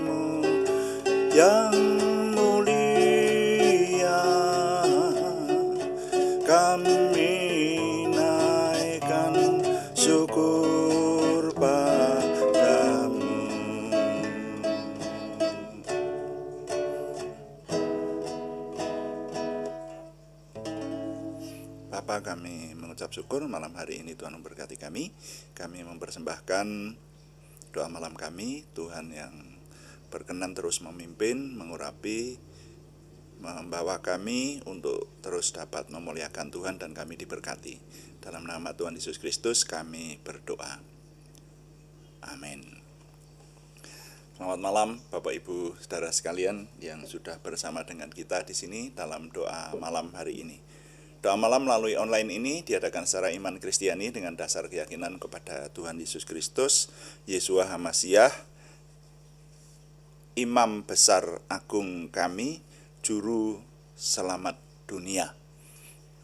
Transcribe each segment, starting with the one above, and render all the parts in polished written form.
kasih-Mu yang mulia. Kami naikkan syukur padamu. Bapa, kami mengucap syukur malam hari ini Tuhan memberkati kami. Kami mempersembahkan doa malam kami, Tuhan yang berkenan terus memimpin, mengurapi, membawa kami untuk terus dapat memuliakan Tuhan dan kami diberkati. Dalam nama Tuhan Yesus Kristus kami berdoa. Amin. Selamat malam Bapak Ibu Saudara sekalian yang sudah bersama dengan kita di sini dalam doa malam hari ini. Doa malam melalui online ini diadakan secara iman Kristiani dengan dasar keyakinan kepada Tuhan Yesus Kristus, Yeshua HaMasyiah, Imam Besar Agung kami, Juru Selamat dunia.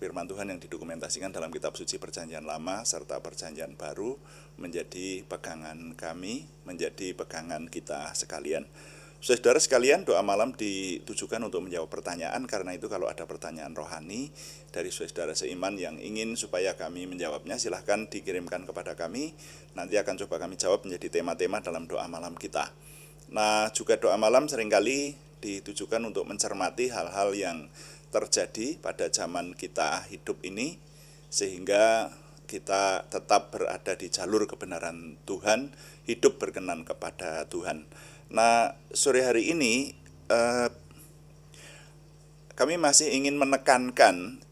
Firman Tuhan yang didokumentasikan dalam kitab suci Perjanjian Lama serta Perjanjian Baru menjadi pegangan kami, menjadi pegangan kita sekalian. Saudara sekalian, doa malam ditujukan untuk menjawab pertanyaan, karena itu kalau ada pertanyaan rohani dari saudara seiman yang ingin supaya kami menjawabnya, silahkan dikirimkan kepada kami, nanti akan coba kami jawab menjadi tema-tema dalam doa malam kita. Nah, juga doa malam seringkali ditujukan untuk mencermati hal-hal yang terjadi pada zaman kita hidup ini, sehingga kita tetap berada di jalur kebenaran Tuhan, hidup berkenan kepada Tuhan. Nah, sore hari ini kami masih ingin menekankan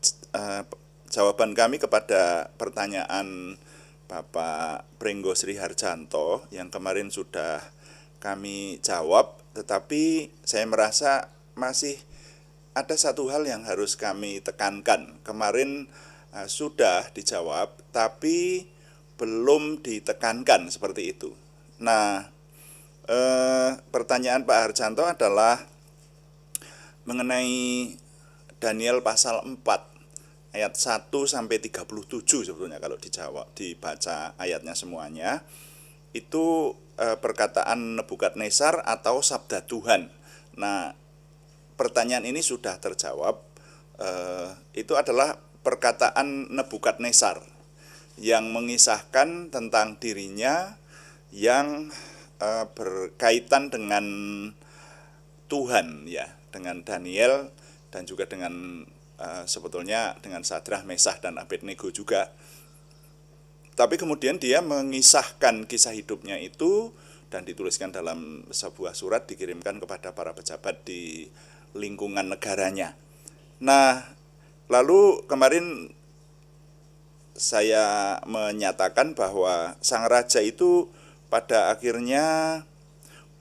jawaban kami kepada pertanyaan Bapak Pringgo Sri Harjanto yang kemarin sudah kami jawab, tetapi saya merasa masih ada satu hal yang harus kami tekankan. Kemarin sudah dijawab, tapi belum ditekankan seperti itu. Nah, pertanyaan Pak Harjanto adalah mengenai Daniel pasal 4 ayat 1 sampai 37 sebetulnya kalau dibaca ayatnya semuanya. Itu perkataan Nebukadnezar atau sabda Tuhan. Nah, pertanyaan ini sudah terjawab. Itu adalah perkataan Nebukadnezar yang mengisahkan tentang dirinya yang berkaitan dengan Tuhan, ya, dengan Daniel dan juga dengan sebetulnya dengan Sadrah, Mesah dan Abednego juga. Tapi kemudian dia mengisahkan kisah hidupnya itu dan dituliskan dalam sebuah surat dikirimkan kepada para pejabat di lingkungan negaranya. Nah, lalu kemarin saya menyatakan bahwa sang raja itu pada akhirnya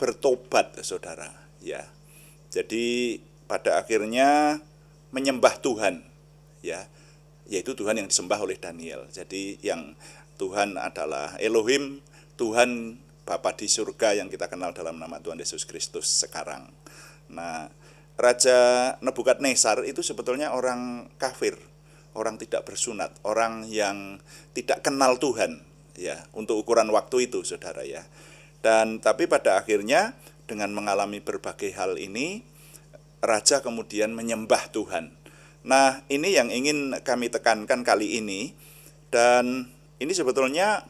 bertobat, saudara, ya. Jadi pada akhirnya menyembah Tuhan, ya, yaitu Tuhan yang disembah oleh Daniel. Jadi yang Tuhan adalah Elohim, Tuhan Bapa di surga yang kita kenal dalam nama Tuhan Yesus Kristus sekarang. Nah, Raja Nebukadnezar itu sebetulnya orang kafir, orang tidak bersunat, orang yang tidak kenal Tuhan, ya, untuk ukuran waktu itu, saudara, ya. Dan tapi pada akhirnya dengan mengalami berbagai hal ini, raja kemudian menyembah Tuhan. Nah, ini yang ingin kami tekankan kali ini, dan ini sebetulnya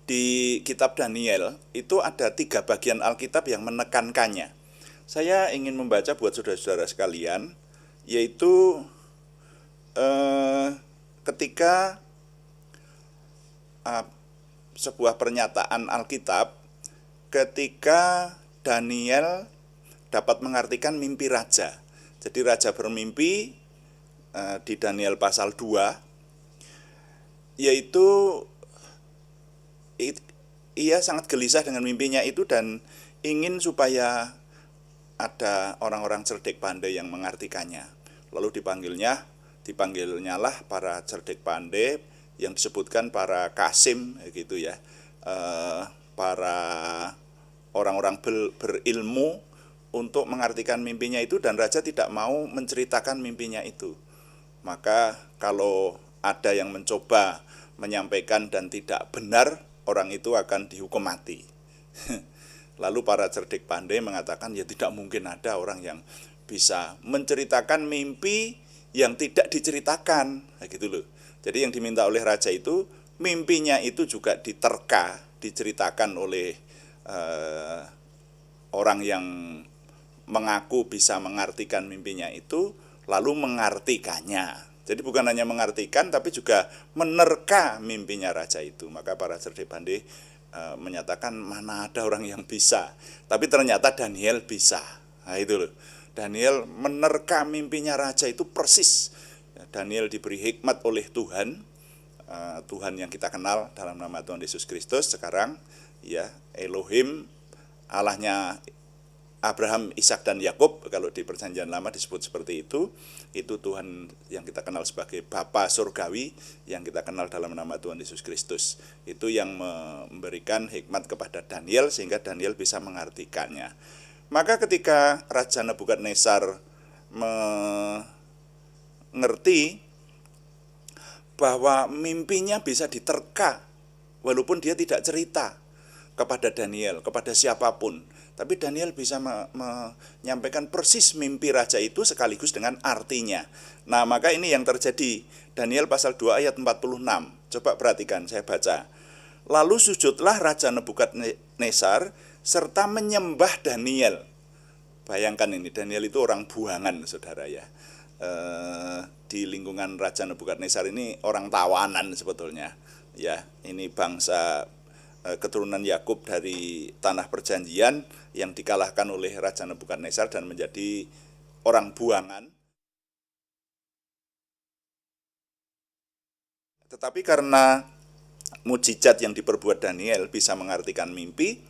di kitab Daniel itu ada 3 bagian Alkitab yang menekankannya. Saya ingin membaca buat saudara-saudara sekalian, yaitu ketika sebuah pernyataan Alkitab ketika Daniel dapat mengartikan mimpi raja. Jadi raja bermimpi di Daniel pasal 2, yaitu ia sangat gelisah dengan mimpinya itu dan ingin supaya ada orang-orang cerdik pandai yang mengartikannya. Lalu dipanggilnya lah para cerdik pandai yang disebutkan para kasim, gitu ya, para orang-orang berilmu untuk mengartikan mimpinya itu, dan raja tidak mau menceritakan mimpinya itu. Maka kalau ada yang mencoba menyampaikan dan tidak benar, orang itu akan dihukum mati. Lalu para cerdik pandai mengatakan ya tidak mungkin ada orang yang bisa menceritakan mimpi yang tidak diceritakan, nah, gitu loh. Jadi yang diminta oleh raja itu mimpinya itu juga diterka, diceritakan oleh orang yang mengaku bisa mengartikan mimpinya itu, lalu mengartikannya. Jadi bukan hanya mengartikan tapi juga menerka mimpinya raja itu. Maka para cerdik pandai menyatakan mana ada orang yang bisa. Tapi ternyata Daniel bisa. Nah itu loh. Daniel menerka mimpinya raja itu persis. Daniel diberi hikmat oleh Tuhan, Tuhan yang kita kenal dalam nama Tuhan Yesus Kristus sekarang, ya, Elohim, Allahnya Abraham, Ishak dan Yakub, kalau di Perjanjian Lama disebut seperti itu Tuhan yang kita kenal sebagai Bapa Surgawi, yang kita kenal dalam nama Tuhan Yesus Kristus. Itu yang memberikan hikmat kepada Daniel sehingga Daniel bisa mengartikannya. Maka ketika Raja Nebukadnezar mengerti bahwa mimpinya bisa diterka, walaupun dia tidak cerita kepada Daniel, kepada siapapun, tapi Daniel bisa menyampaikan persis mimpi raja itu sekaligus dengan artinya. Nah, maka ini yang terjadi. Daniel pasal 2 ayat 46. Coba perhatikan, saya baca. Lalu sujudlah Raja Nebukadnezar serta menyembah Daniel. Bayangkan ini, Daniel itu orang buangan, saudara ya. Di lingkungan Raja Nebukadnezar ini orang tawanan sebetulnya. Ya, ini bangsa keturunan Yakub dari tanah perjanjian yang dikalahkan oleh Raja Nebukadnezar dan menjadi orang buangan. Tetapi karena mujizat yang diperbuat Daniel bisa mengartikan mimpi,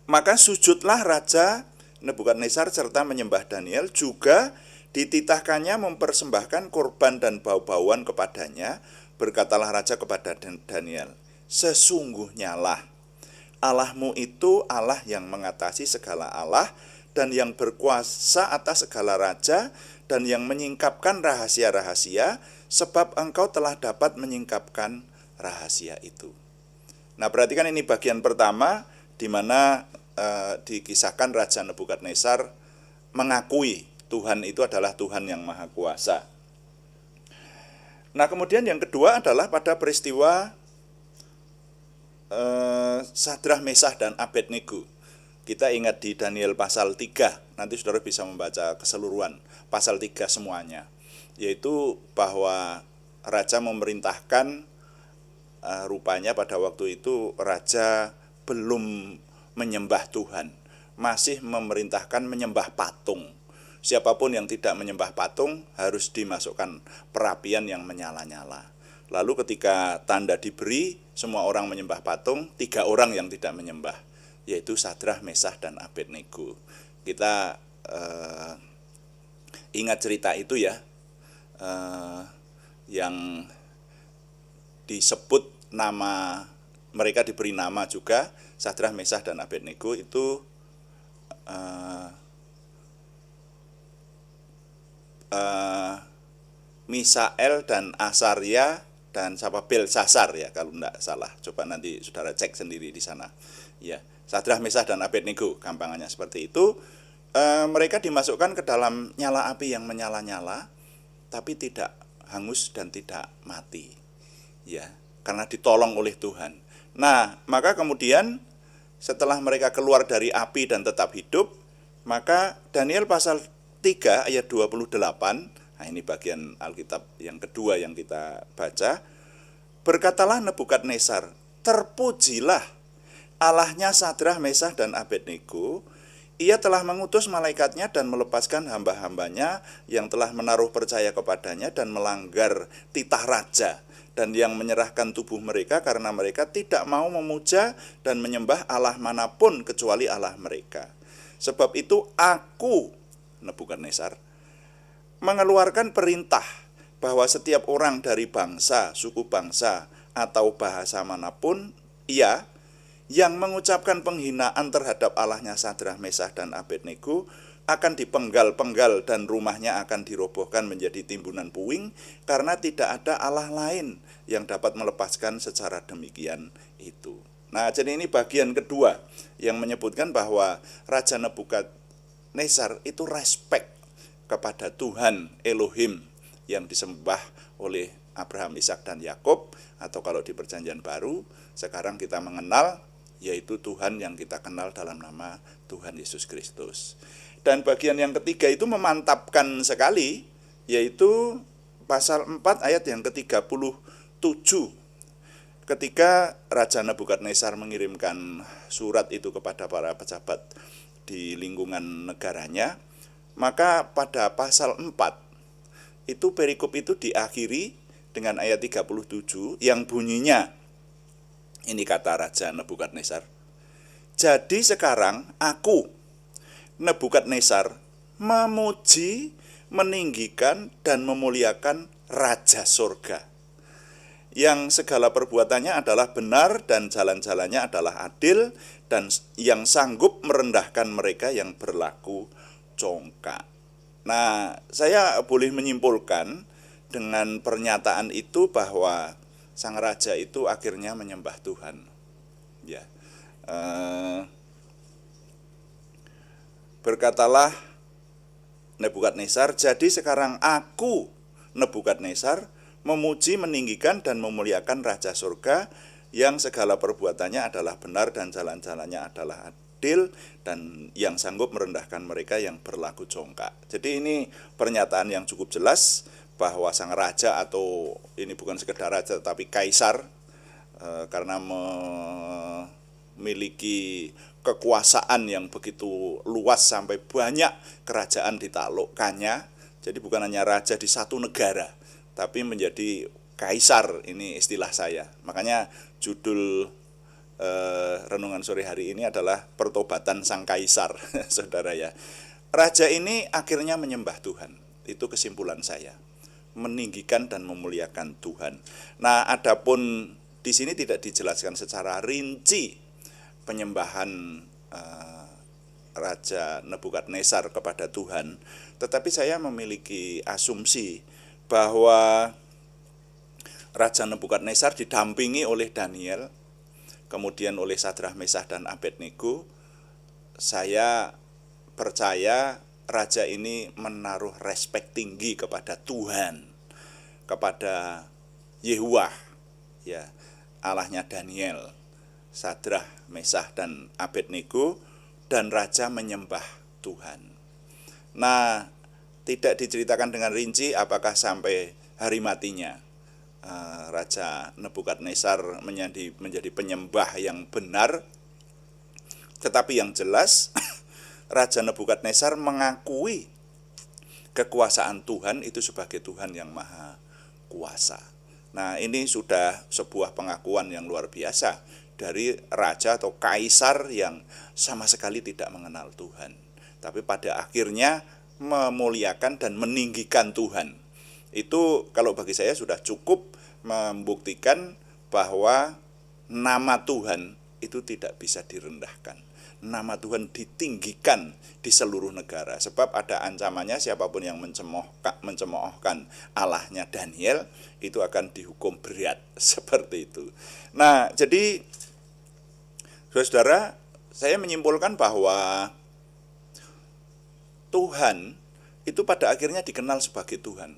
maka sujudlah Raja Nebukadnezar serta menyembah Daniel, juga dititahkannya mempersembahkan korban dan bau-bauan kepadanya. Berkatalah raja kepada Daniel, sesungguhnya lah Allahmu itu Allah yang mengatasi segala Allah dan yang berkuasa atas segala raja dan yang menyingkapkan rahasia-rahasia, sebab engkau telah dapat menyingkapkan rahasia itu. Nah, perhatikan ini bagian pertama di mana dikisahkan Raja Nebukadnezar mengakui Tuhan itu adalah Tuhan yang Maha Kuasa. Nah, kemudian yang kedua adalah pada peristiwa Sadrah, Mesah, dan Abednego. Kita ingat di Daniel pasal 3, nanti saudara bisa membaca keseluruhan pasal 3 semuanya, yaitu bahwa raja memerintahkan, rupanya pada waktu itu raja belum menyembah Tuhan, masih memerintahkan menyembah patung. Siapapun yang tidak menyembah patung harus dimasukkan perapian yang menyala-nyala. Lalu ketika tanda diberi, semua orang menyembah patung, 3 orang yang tidak menyembah, yaitu Sadrah, Mesah, dan Abednego. Kita ingat cerita itu ya, yang disebut nama, mereka diberi nama juga, Sadrah, Mesah, dan Abednego itu Misael dan Asaria dan Belsasar ya kalau tidak salah. Coba nanti saudara cek sendiri di sana. Ya, Sadrah, Mesah, dan Abednego, gampangannya seperti itu. Mereka dimasukkan ke dalam nyala api yang menyala-nyala, tapi tidak hangus dan tidak mati. Ya, karena ditolong oleh Tuhan. Nah, maka kemudian setelah mereka keluar dari api dan tetap hidup, maka Daniel pasal 3 ayat 28, nah ini bagian Alkitab yang kedua yang kita baca. Berkatalah Nebukadnezar, terpujilah Allahnya Sadrah, Mesah, dan Abednego. Ia telah mengutus malaikatnya dan melepaskan hamba-hambanya yang telah menaruh percaya kepadanya dan melanggar titah raja, dan yang menyerahkan tubuh mereka karena mereka tidak mau memuja dan menyembah Allah manapun kecuali Allah mereka. Sebab itu aku, Nebukadnezar, mengeluarkan perintah bahwa setiap orang dari bangsa, suku bangsa, atau bahasa manapun ia yang mengucapkan penghinaan terhadap Allahnya Sadrah, Mesah, dan Abednego akan dipenggal-penggal dan rumahnya akan dirobohkan menjadi timbunan puing, karena tidak ada Allah lain yang dapat melepaskan secara demikian itu. Nah, jadi ini bagian kedua yang menyebutkan bahwa Raja Nebukadnezar itu respect kepada Tuhan Elohim yang disembah oleh Abraham, Ishak, dan Yakub, atau kalau di Perjanjian Baru sekarang kita mengenal, yaitu Tuhan yang kita kenal dalam nama Tuhan Yesus Kristus. Dan bagian yang ketiga itu memantapkan sekali, yaitu pasal 4 ayat yang ke-37. Ketika Raja Nebukadnezar mengirimkan surat itu kepada para pejabat di lingkungan negaranya, maka pada pasal 4 itu perikop itu diakhiri dengan ayat 37 yang bunyinya, ini kata Raja Nebukadnezar, "Jadi sekarang aku, Nebukadnezar, memuji, meninggikan, dan memuliakan Raja Surga, yang segala perbuatannya adalah benar dan jalan-jalannya adalah adil, dan yang sanggup merendahkan mereka yang berlaku congkak." Nah, saya boleh menyimpulkan dengan pernyataan itu bahwa sang raja itu akhirnya menyembah Tuhan. Ya, berkatalah Nebukadnezar, "Jadi sekarang aku, Nebukadnezar, memuji, meninggikan, dan memuliakan Raja Surga, yang segala perbuatannya adalah benar dan jalan-jalannya adalah adil, dan yang sanggup merendahkan mereka yang berlaku congkak." Jadi ini pernyataan yang cukup jelas bahwa sang raja, atau ini bukan sekedar raja tetapi kaisar, karena memiliki kekuasaan yang begitu luas sampai banyak kerajaan ditaklukkannya. Jadi bukan hanya raja di satu negara, tapi menjadi kaisar, ini istilah saya. Makanya judul renungan sore hari ini adalah Pertobatan Sang Kaisar, saudara ya. Raja ini akhirnya menyembah Tuhan, itu kesimpulan saya, meninggikan dan memuliakan Tuhan. Nah, adapun di sini tidak dijelaskan secara rinci penyembahan Raja Nebukadnezar kepada Tuhan, tetapi saya memiliki asumsi bahwa Raja Nebukadnezar didampingi oleh Daniel, kemudian oleh Sadrah, Mesah, dan Abednego. Saya percaya raja ini menaruh respek tinggi kepada Tuhan, kepada Yehuwah, ya, Allahnya Daniel, Sadrah, Mesah, dan Abednego, dan raja menyembah Tuhan. Nah, tidak diceritakan dengan rinci apakah sampai hari matinya Raja Nebukadnezar menjadi penyembah yang benar, tetapi yang jelas Raja Nebukadnezar mengakui kekuasaan Tuhan itu sebagai Tuhan yang maha kuasa. Nah, ini sudah sebuah pengakuan yang luar biasa dari raja atau kaisar yang sama sekali tidak mengenal Tuhan, tapi pada akhirnya memuliakan dan meninggikan Tuhan. Itu kalau bagi saya sudah cukup membuktikan bahwa nama Tuhan itu tidak bisa direndahkan. Nama Tuhan ditinggikan di seluruh negara, sebab ada ancamannya siapapun yang mencemoohkan Allahnya Daniel itu akan dihukum berat, seperti itu. Nah, jadi saudara, saya menyimpulkan bahwa Tuhan itu pada akhirnya dikenal sebagai Tuhan,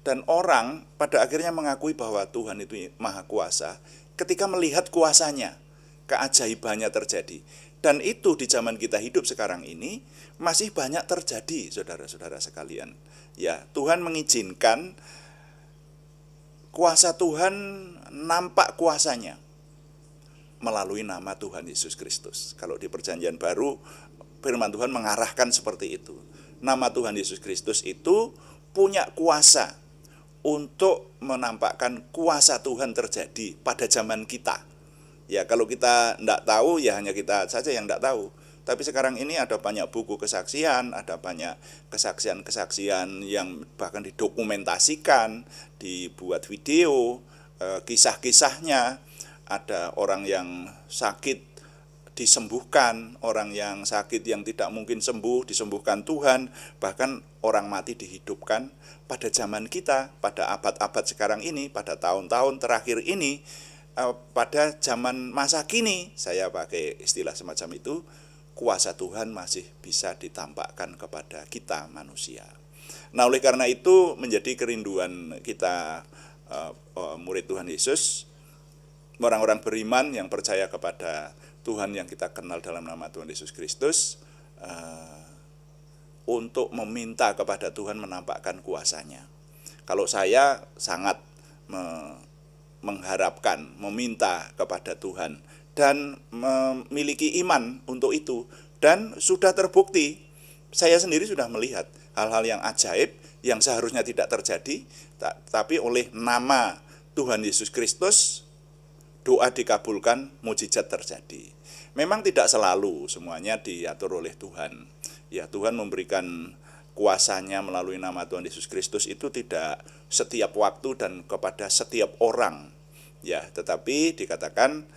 dan orang pada akhirnya mengakui bahwa Tuhan itu maha kuasa ketika melihat kuasanya, keajaibannya terjadi. Dan itu di zaman kita hidup sekarang ini masih banyak terjadi, saudara-saudara sekalian. Ya, Tuhan mengizinkan kuasa Tuhan nampak kuasanya melalui nama Tuhan Yesus Kristus. Kalau di Perjanjian Baru, firman Tuhan mengarahkan seperti itu. Nama Tuhan Yesus Kristus itu punya kuasa untuk menampakkan kuasa Tuhan terjadi pada zaman kita. Ya, kalau kita tidak tahu, ya hanya kita saja yang tidak tahu. Tapi sekarang ini ada banyak buku kesaksian, ada banyak kesaksian-kesaksian yang bahkan didokumentasikan, dibuat video, kisah-kisahnya. Ada orang yang sakit disembuhkan, orang yang sakit yang tidak mungkin sembuh disembuhkan Tuhan, bahkan orang mati dihidupkan. Pada zaman kita, pada abad-abad sekarang ini, pada tahun-tahun terakhir ini, pada zaman masa kini, saya pakai istilah semacam itu, kuasa Tuhan masih bisa ditampakkan kepada kita manusia. Nah, oleh karena itu menjadi kerinduan kita murid Tuhan Yesus, orang-orang beriman yang percaya kepada Tuhan yang kita kenal dalam nama Tuhan Yesus Kristus, untuk meminta kepada Tuhan menampakkan kuasa-Nya. Kalau saya sangat mengharapkan, meminta kepada Tuhan dan memiliki iman untuk itu, dan sudah terbukti, saya sendiri sudah melihat hal-hal yang ajaib yang seharusnya tidak terjadi, tapi oleh nama Tuhan Yesus Kristus doa dikabulkan, mukjizat terjadi. Memang tidak selalu semuanya diatur oleh Tuhan. Ya, Tuhan memberikan kuasa-Nya melalui nama Tuhan Yesus Kristus itu tidak setiap waktu dan kepada setiap orang. Ya, tetapi dikatakan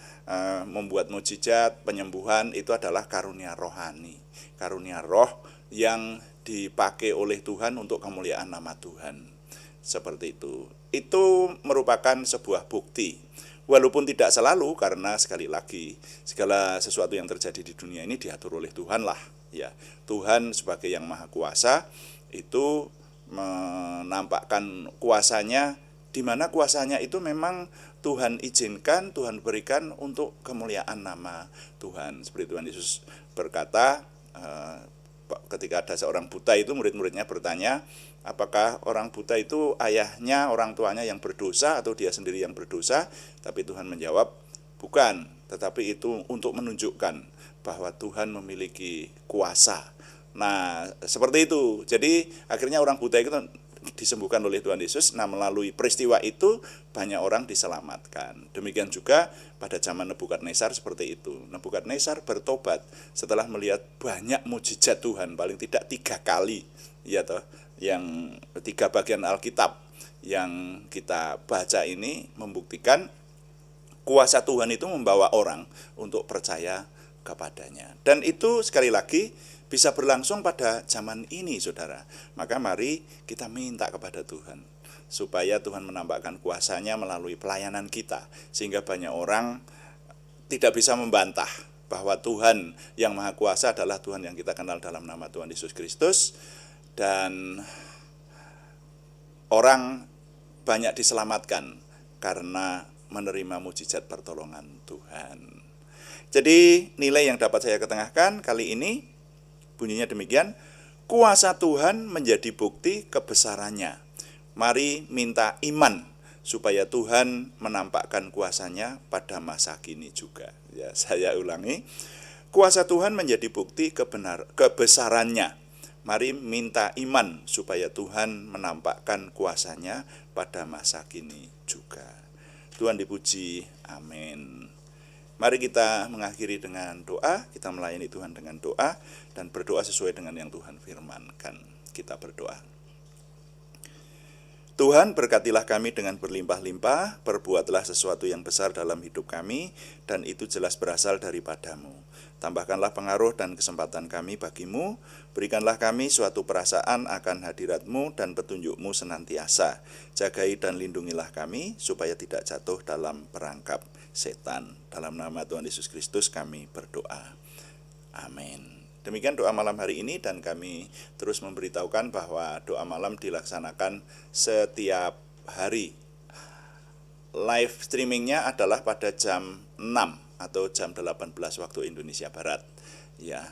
membuat mukjizat, penyembuhan itu adalah karunia rohani. Karunia roh yang dipakai oleh Tuhan untuk kemuliaan nama Tuhan. Seperti itu. Itu merupakan sebuah bukti. Walaupun tidak selalu, karena sekali lagi segala sesuatu yang terjadi di dunia ini diatur oleh Tuhan lah. Ya, Tuhan sebagai yang maha kuasa itu menampakkan kuasa-Nya, di mana kuasa-Nya itu memang Tuhan izinkan, Tuhan berikan untuk kemuliaan nama Tuhan. Seperti Tuhan Yesus berkata, ketika ada seorang buta itu, murid-muridnya bertanya, apakah orang buta itu ayahnya, orang tuanya yang berdosa atau dia sendiri yang berdosa? Tapi Tuhan menjawab, bukan, tetapi itu untuk menunjukkan bahwa Tuhan memiliki kuasa. Nah, seperti itu. Jadi akhirnya orang buta itu disembuhkan oleh Tuhan Yesus. Nah, melalui peristiwa itu banyak orang diselamatkan. Demikian juga pada zaman Nebukadnezar seperti itu. Nebukadnezar bertobat setelah melihat banyak mukjizat Tuhan, paling tidak 3 kali, ya toh, yang 3 bagian Alkitab yang kita baca ini membuktikan kuasa Tuhan itu membawa orang untuk percaya kepadanya. Dan itu sekali lagi bisa berlangsung pada zaman ini, saudara. Maka mari kita minta kepada Tuhan supaya Tuhan menampakkan kuasa-Nya melalui pelayanan kita, sehingga banyak orang tidak bisa membantah bahwa Tuhan yang maha kuasa adalah Tuhan yang kita kenal dalam nama Tuhan Yesus Kristus, dan orang banyak diselamatkan karena menerima mukjizat pertolongan Tuhan. Jadi nilai yang dapat saya ketengahkan kali ini bunyinya demikian, kuasa Tuhan menjadi bukti kebesarannya. Mari minta iman supaya Tuhan menampakkan kuasa-Nya pada masa kini juga. Ya, saya ulangi, kuasa Tuhan menjadi bukti kebesarannya. Mari minta iman supaya Tuhan menampakkan kuasa-Nya pada masa kini juga. Tuhan dipuji, amin. Mari kita mengakhiri dengan doa, kita melayani Tuhan dengan doa, dan berdoa sesuai dengan yang Tuhan firmankan. Kita berdoa. Tuhan, berkatilah kami dengan berlimpah-limpah, perbuatlah sesuatu yang besar dalam hidup kami, dan itu jelas berasal daripada-Mu. Tambahkanlah pengaruh dan kesempatan kami bagi-Mu, berikanlah kami suatu perasaan akan hadirat-Mu dan petunjuk-Mu senantiasa. Jagai dan lindungilah kami, supaya tidak jatuh dalam perangkap setan. Dalam nama Tuhan Yesus Kristus kami berdoa. Amin. Demikian doa malam hari ini, dan kami terus memberitahukan bahwa doa malam dilaksanakan setiap hari. Live streamingnya adalah pada jam 6 atau jam 18 waktu Indonesia Barat. Ya,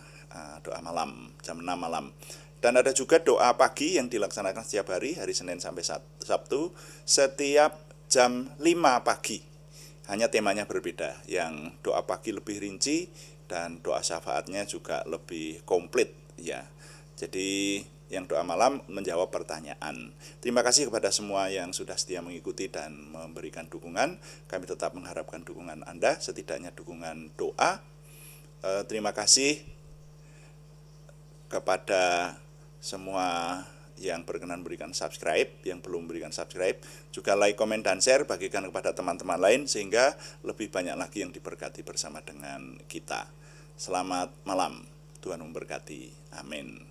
doa malam jam 6 malam. Dan ada juga doa pagi yang dilaksanakan setiap hari Senin sampai Sabtu, setiap jam 5 pagi. Hanya temanya berbeda, yang doa pagi lebih rinci dan doa syafaatnya juga lebih komplit, ya. Jadi yang doa malam menjawab pertanyaan. Terima kasih kepada semua yang sudah setia mengikuti dan memberikan dukungan. Kami tetap mengharapkan dukungan Anda, setidaknya dukungan doa. Terima kasih kepada semua yang berkenan berikan subscribe, yang belum berikan subscribe, juga like, komen, dan share, bagikan kepada teman-teman lain, sehingga lebih banyak lagi yang diberkati bersama dengan kita. Selamat malam, Tuhan memberkati, amin.